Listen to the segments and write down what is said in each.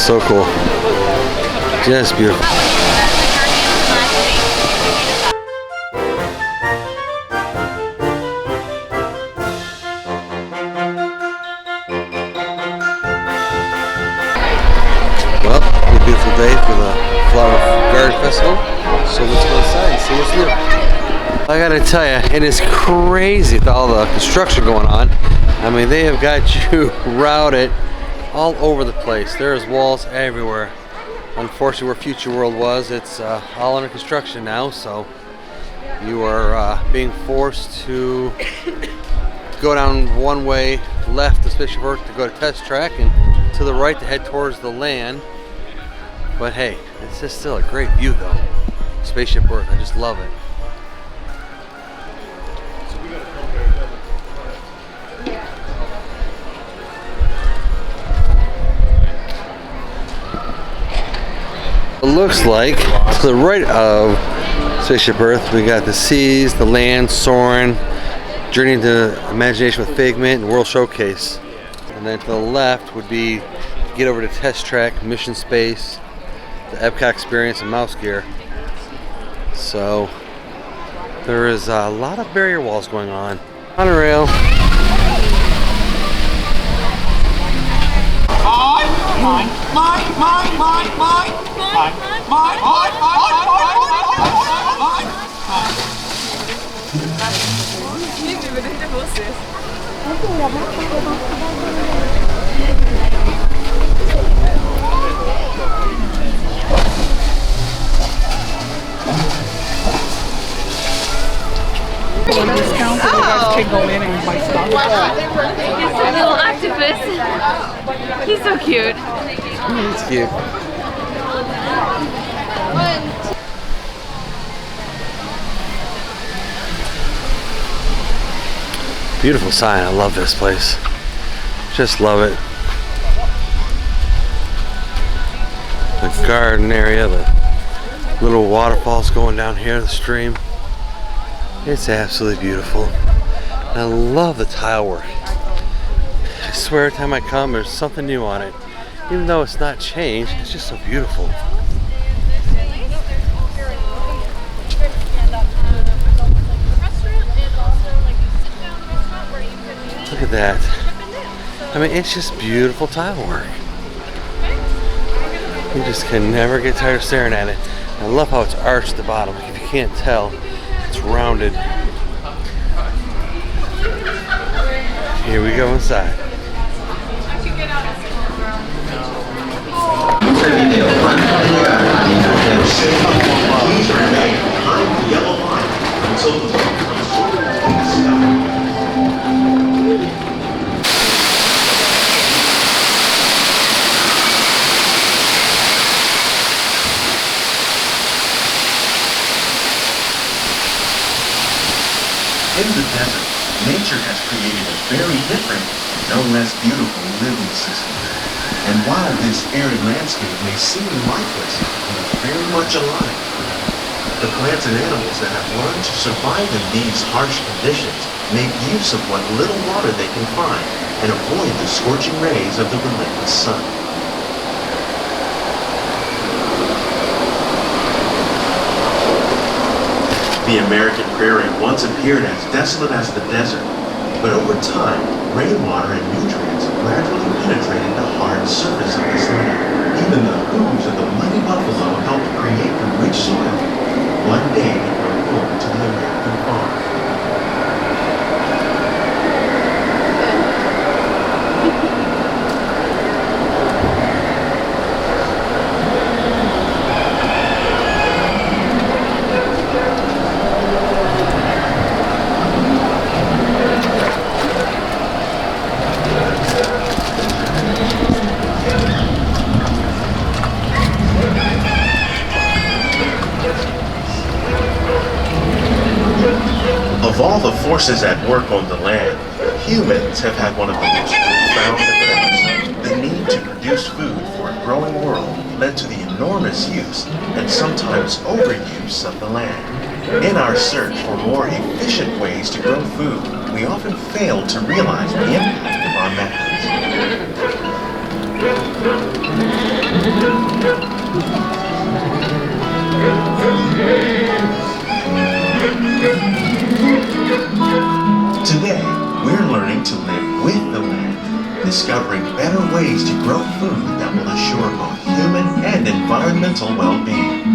So cool. Just beautiful. Well, a beautiful day for the Flower Garden Festival. So let's go inside and see what's new. I gotta tell you, it is crazy with all the construction going on. I mean, they have got you routed all over the place. There's walls everywhere. Unfortunately, where Future World was, it's all under construction now, so you are being forced to go down one way left to Spaceship Earth to go to Test Track, and to the right to head towards the land. But hey, it's just still a great view though. Spaceship Earth, I just love it. It looks like to the right of Spaceship Earth, we got the seas, the land, Soarin', Journey into Imagination with Figment, and World Showcase. And then to the left would be get over to Test Track, Mission Space, the Epcot Experience, and Mouse Gear. So there is a lot of barrier walls going on. Monorail. He's a little octopus. He's so cute. He's cute. Beautiful sign. I love this place. Just love it. The garden area, the little waterfalls going down here, the stream. It's absolutely beautiful. I love the tile work. I swear every time I come there's something new on it. Even though it's not changed, it's just so beautiful. Look at that. I mean, it's just beautiful tile work. You just can never get tired of staring at it. I love how it's arched at the bottom. If you can't tell, it's rounded. Here we go inside. Please remain behind the yellow line until the boat comes forward in the sky. In the desert, nature has created a very different, no less beautiful living system. And while this arid landscape may seem lifeless, it is very much alive. The plants and animals that have learned to survive in these harsh conditions make use of what little water they can find and avoid the scorching rays of the relentless sun. The American prairie once appeared as desolate as the desert, but over time, rainwater and nutrients gradually penetrated the hard surface of this land. Even the hooves of the mighty buffalo helped create the rich soil. One day it brought home to the American farm. Of all the forces at work on the land, humans have had one of the most profound effects. The need to produce food for a growing world led to the enormous use and sometimes overuse of the land. In our search for more efficient ways to grow food, we often fail to realize the impact of our methods. Today, we're learning to live with the land, discovering better ways to grow food that will assure both human and environmental well-being.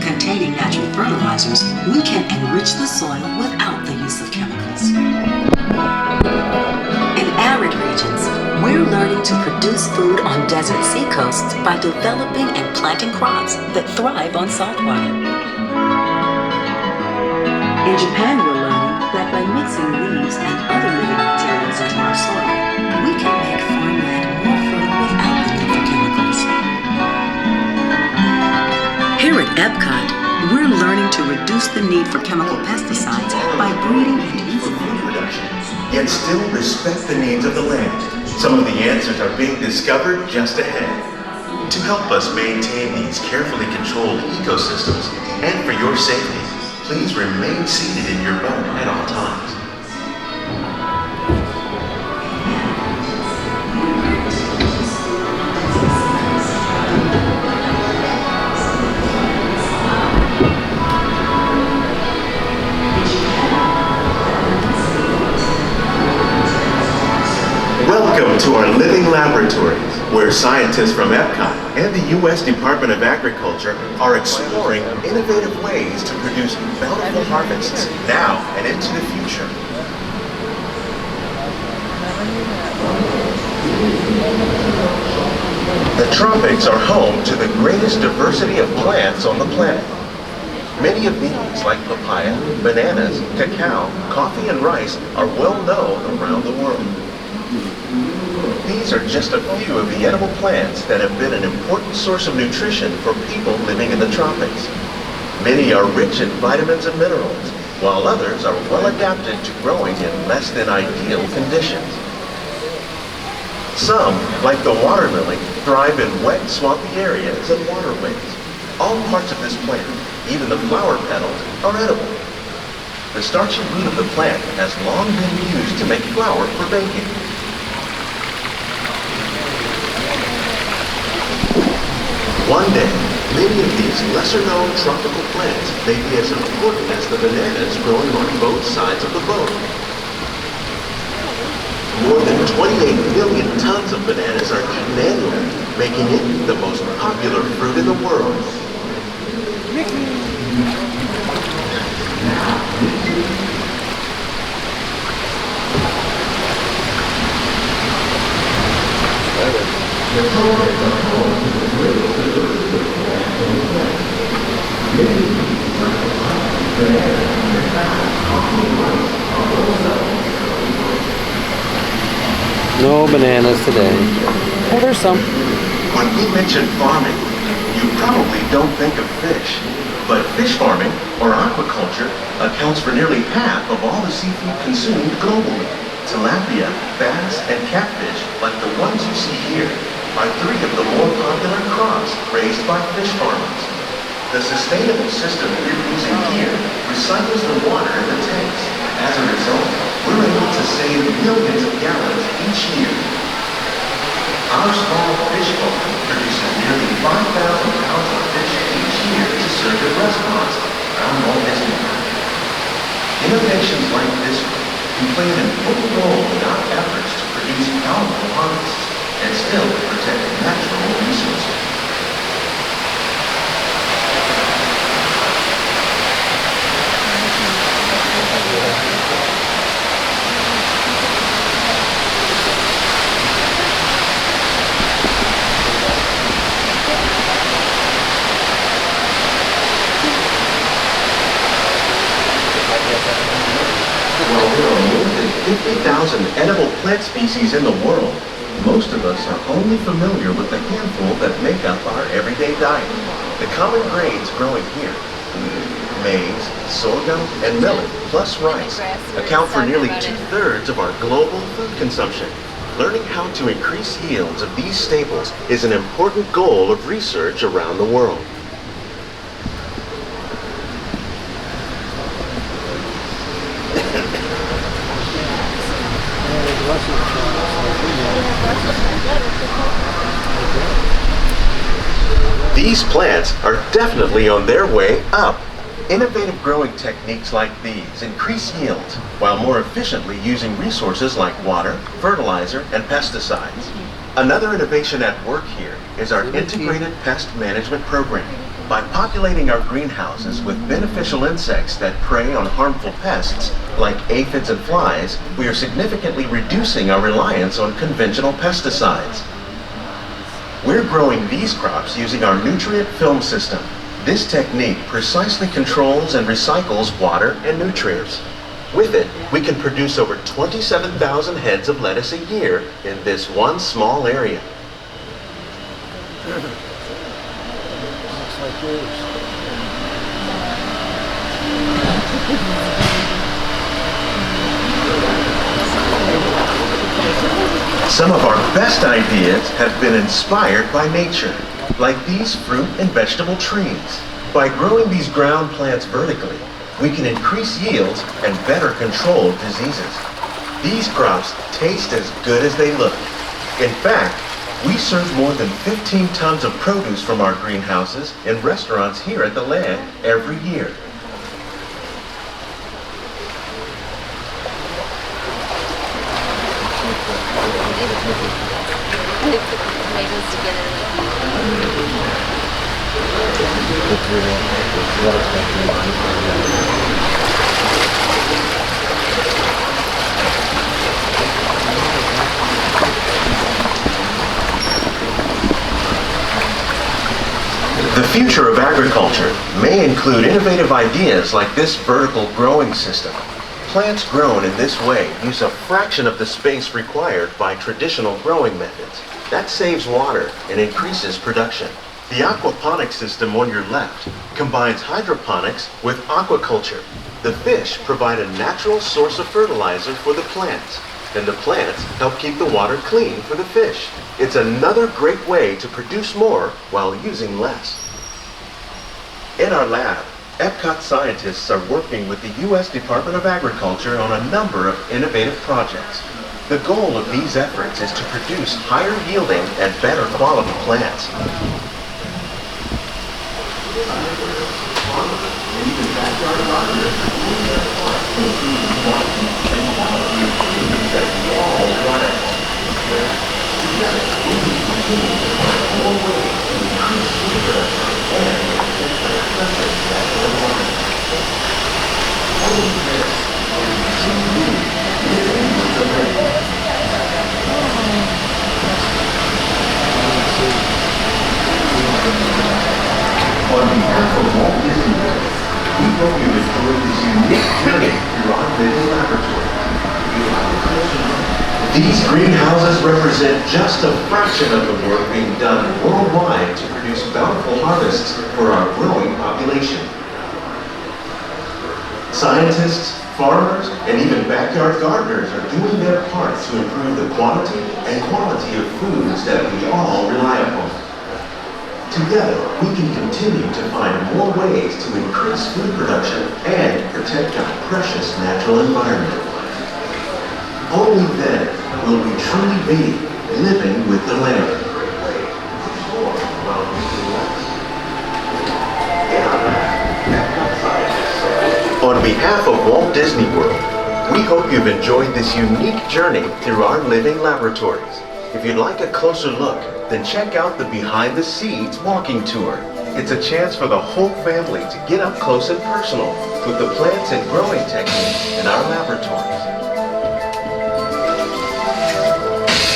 Containing natural fertilizers, we can enrich the soil without the use of chemicals. In arid regions, we're learning to produce food on desert seacoasts by developing and planting crops that thrive on salt water. In Japan, we're learning that by mixing leaves and other living materials into our soil, we can make farmland more fertile without the need for chemicals. Here at Epcot, we're learning to reduce the need for chemical pesticides by breeding and using Food production, yet still respect the needs of the land. Some of the answers are being discovered just ahead. To help us maintain these carefully controlled ecosystems, and for your safety, please remain seated in your boat at all times. Welcome to our living laboratories, where scientists from Epcot and the U.S. Department of Agriculture are exploring innovative ways to produce bountiful harvests now and into the future. The tropics are home to the greatest diversity of plants on the planet. Many of these, like papaya, bananas, cacao, coffee, and rice, are well known around the world. These are just a few of the edible plants that have been an important source of nutrition for people living in the tropics. Many are rich in vitamins and minerals, while others are well adapted to growing in less than ideal conditions. Some, like the water lily, thrive in wet, swampy areas and waterways. All parts of this plant, even the flower petals, are edible. The starchy root of the plant has long been used to make flour for baking. One day, many of these lesser-known tropical plants may be as important as the bananas growing on both sides of the boat. More than 28 million tons of bananas are eaten annually, making it the most popular fruit in the world. No bananas today. Oh, there's some. When we mention farming, you probably don't think of fish. But fish farming, or aquaculture, accounts for nearly half of all the seafood consumed globally. Tilapia, bass, and catfish, like the ones you see here, are three of the more popular crops raised by fish farmers. The sustainable system we're using here recycles the water in the tanks. As a result, we're able to save millions of gallons each year. Our small fish farm produces nearly 5,000 pounds of fish each year to serve at restaurants around Walt Disney World. Innovations like this one can play an important role in our efforts to produce bountiful harvests and still protect natural resources. Well, there are more than 50,000 edible plant species in the world, most of us are only familiar with the handful that make up our everyday diet. The common grains growing here, maize, sorghum, and millet, plus rice, account for nearly 2/3 of our global food consumption. Learning how to increase yields of these staples is an important goal of research around the world. These plants are definitely on their way up. Innovative growing techniques like these increase yields while more efficiently using resources like water, fertilizer, and pesticides. Another innovation at work here is our integrated pest management program. By populating our greenhouses with beneficial insects that prey on harmful pests like aphids and flies, we are significantly reducing our reliance on conventional pesticides. We're growing these crops using our nutrient film system. This technique precisely controls and recycles water and nutrients. With it, we can produce over 27,000 heads of lettuce a year in this one small area. Some of our best ideas have been inspired by nature, like these fruit and vegetable trees. By growing these ground plants vertically, we can increase yields and better control diseases. These crops taste as good as they look. In fact, we serve more than 15 tons of produce from our greenhouses in restaurants here at the Land every year. They put the tomatoes together. The future of agriculture may include innovative ideas like this vertical growing system. Plants grown in this way use a fraction of the space required by traditional growing methods. That saves water and increases production. The aquaponics system on your left combines hydroponics with aquaculture. The fish provide a natural source of fertilizer for the plants, and the plants help keep the water clean for the fish. It's another great way to produce more while using less. In our lab, Epcot scientists are working with the U.S. Department of Agriculture on a number of innovative projects. The goal of these efforts is to produce higher yielding and better quality plants. On behalf of Walt Disney World, we hope you enjoyed this unique journey through our living laboratory. These greenhouses represent just a fraction of the work being done worldwide to produce bountiful harvests for our growing population. Scientists, farmers, and even backyard gardeners are doing their part to improve the quantity and quality of foods that we all rely upon. Together, we can continue to find more ways to increase food production and protect our precious natural environment. Only then will we truly be living with the land. On behalf of Walt Disney World, we hope you've enjoyed this unique journey through our living laboratories. If you'd like a closer look, then check out the Behind the Seeds walking tour. It's a chance for the whole family to get up close and personal with the plants and growing techniques in our laboratories.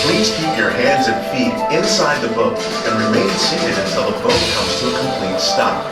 Please keep your hands and feet inside the boat and remain seated until the boat comes to a complete stop.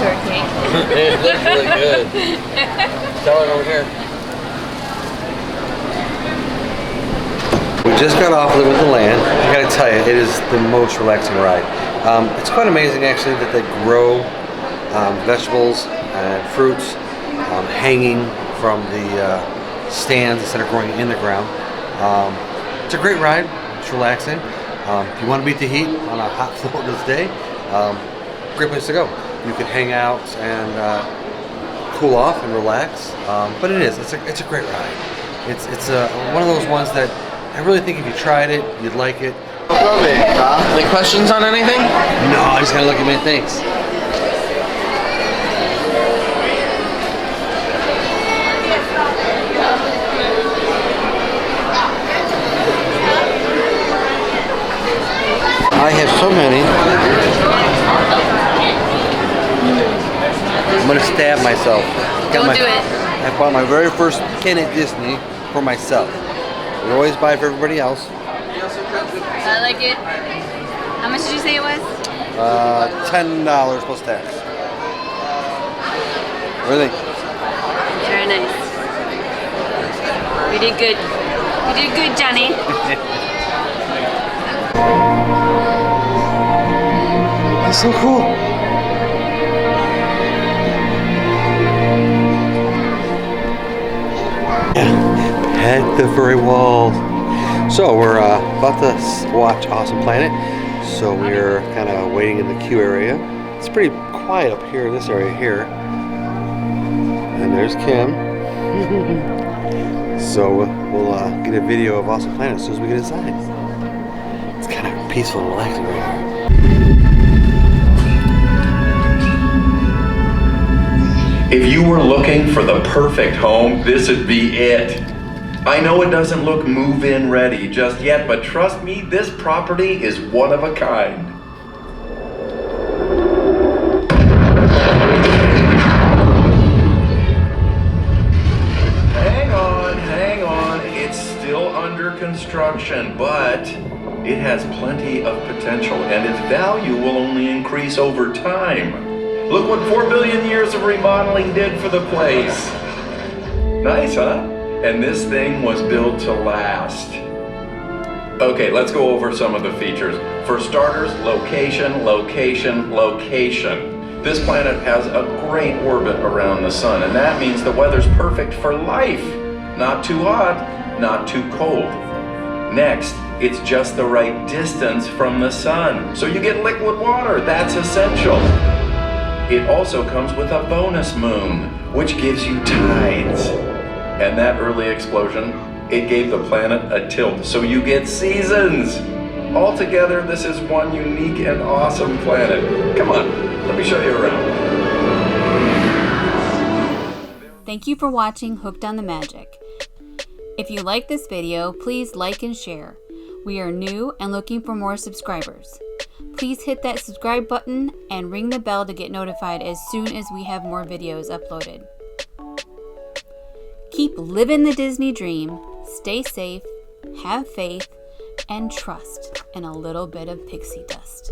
shortcake. It looks really good. Tell it over here. We just got off with the Land. I gotta tell you, it is the most relaxing ride. It's quite amazing actually that they grow vegetables and fruits hanging from the stands instead of growing in the ground. It's a great ride. It's relaxing. If you want to beat the heat on a hot Florida's day, great place to go. You can hang out and cool off and relax. But it's a great ride. It's one of those ones that I really think if you tried it, you'd like it. Any questions on anything? No, I just gotta look at me and thanks. I have so many. I'm gonna stab myself. Don't do it. I bought my very first pin at Disney for myself. We always buy for everybody else. I like it. How much did you say it was? $10 plus tax. What do you think? Very nice. You did good. You did good, Johnny. That's so cool. Pet the furry walls. So we're about to watch Awesome Planet. So we're kind of waiting in the queue area. It's pretty quiet up here in this area here. And there's Kim. So we'll get a video of Awesome Planet as soon as we get inside. It's kind of peaceful and relaxing right here. If you were looking for the perfect home, this would be it. I know it doesn't look move-in ready just yet, but trust me, this property is one of a kind. Hang on, it's still under construction, but it has plenty of potential and its value will only increase over time. Look what 4 billion years of remodeling did for the place. Nice, huh? And this thing was built to last. Okay, let's go over some of the features. For starters, location, location, location. This planet has a great orbit around the sun, and that means the weather's perfect for life. Not too hot, not too cold. Next, it's just the right distance from the sun, so you get liquid water. That's essential. It also comes with a bonus moon, which gives you tides. And that early explosion, it gave the planet a tilt, so you get seasons. Altogether, this is one unique and awesome planet. Come on, let me show you around. Thank you for watching Hooked on the Magic. If you like this video, please like and share. We are new and looking for more subscribers. Please hit that subscribe button and ring the bell to get notified as soon as we have more videos uploaded. Keep living the Disney dream, stay safe, have faith, and trust in a little bit of pixie dust.